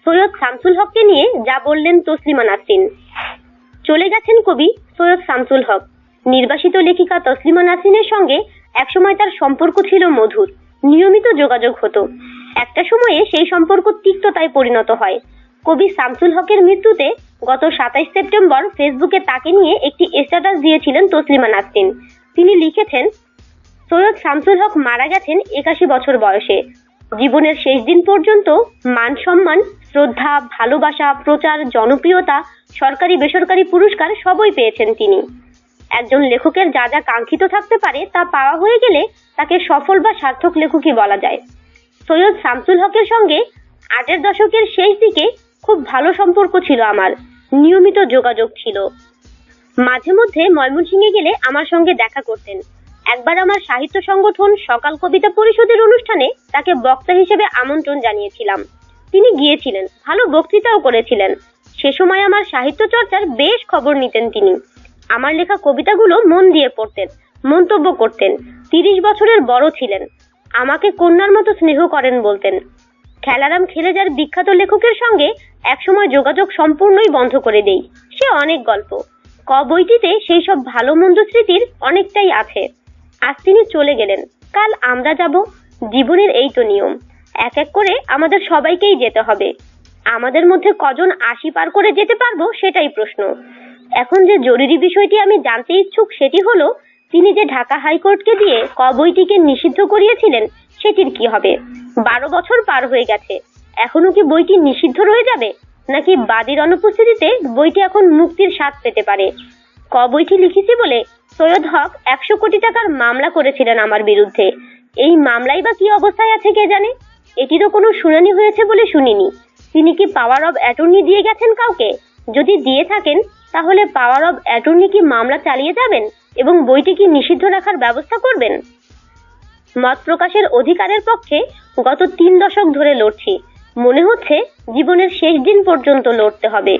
সৈয়দ শামসুল হককে নিয়ে যা বললেন তসলিমা নাসরিন। চলে গেছেন কবি সৈয়দ শামসুল হক। নির্বাসিত লেখিকা তসলিমা নাসরিনের সঙ্গে একসময় তার সম্পর্ক ছিল মধুর, নিয়মিত যোগাযোগ হতো। একটা সময়ে সেই সম্পর্ক তিক্ততায় পরিণত হয়। কবি শামসুল হকের মৃত্যুতে গত 27 সেপ্টেম্বর ফেসবুকে তাকে নিয়ে একটি স্ট্যাটাস দিয়েছিলেন তসলিমা নাসরিন। তিনি লিখেছেন, সৈয়দ শামসুল হক মারা গেছেন 81 বছর বয়সে। জীবনের শেষ দিন পর্যন্ত মান সম্মান, শ্রদ্ধা, ভালোবাসা, প্রচার, জনপ্রিয়তা, সরকারি বেসরকারি পুরস্কার সবই পেয়েছেন তিনি। একজন লেখকের যা যা কাঙ্ক্ষিত থাকতে পারে তা পাওয়া হয়ে গেলে তাকে সফল বা সার্থক লেখকই বলা যায়। সৈয়দ শামসুল হকের সঙ্গে 8-এর দশকের শেষ দিকে খুব ভালো সম্পর্ক ছিল আমার, নিয়মিত যোগাযোগ ছিল। মাঝে মধ্যে ময়মনসিংহে গেলে আমার সঙ্গে দেখা করতেন। একবার আমার সাহিত্য সংগঠন সকাল কবিতা পরিষদের অনুষ্ঠানে তাকে বক্তা হিসেবে আমন্ত্রণ জানিয়েছিলাম। তিনি গিয়েছিলেন, ভালো বক্তৃতাও করেছিলেন। সে সময় আমার সাহিত্য চর্চার বেশ খবর নিতেন তিনি। আমার লেখা কবিতাগুলো মন দিয়ে পড়তেন, মন্তব্য করতেন। 30 বছরের বড় ছিলেন, আমাকে কন্যার মতো স্নেহ করেন বলতেন। খেলারাম খেলেজার বিখ্যাত লেখকের সঙ্গে একসময় যোগাযোগ সম্পূর্ণই বন্ধ করে দেই। সে অনেক গল্প, বইটিতে সেই সব ভালো মন্দ স্মৃতির অনেকটাই আছে। আজ তিনি চলে গেলেন, কাল আমরা যাব। জীবনের এই তো নিয়ম, এক এক করে আমাদের সবাইকেই যেতে হবে। আমাদের মধ্যে কজন 80 পার করে যেতে পারবো সেটাই প্রশ্ন। এখন যে জরুরি বিষয়টি আমি জানতে ইচ্ছুক সেটি হলো, তিনি যে ঢাকা হাইকোর্টকে দিয়ে বইটিকে নিষিদ্ধ করিয়েছিলেন সেটির কি হবে? 12 বছর পার হয়ে গেছে, এখনো কি বইটি নিষিদ্ধ রয়ে যাবে, নাকি বাদীর অনুপস্থিতিতে বইটি এখন মুক্তির স্বাদ পেতে পারে? বইটি লিখেছি বলে সৈয়দ হক 100 কোটি টাকার মামলা করেছিলেন আমার বিরুদ্ধে। এই মামলাই বা কি অবস্থায় আছে কে জানে। এটিরও কোনো শুনানি হয়েছে বলে শুনিনি। তিনি কি পাওয়ার অব অ্যাটর্নি দিয়ে গেছেন কাউকে? যদি দিয়ে থাকেন তাহলে পাওয়ার অব অ্যাটর্নি কি মামলা চালিয়ে যাবেন এবং বইটি কি নিষিদ্ধ রাখার ব্যবস্থা করবেন? মত প্রকাশের অধিকারের পক্ষে গত 3 দশক ধরে লড়ছি। মনে হচ্ছে জীবনের শেষ দিন পর্যন্ত লড়তে হবে।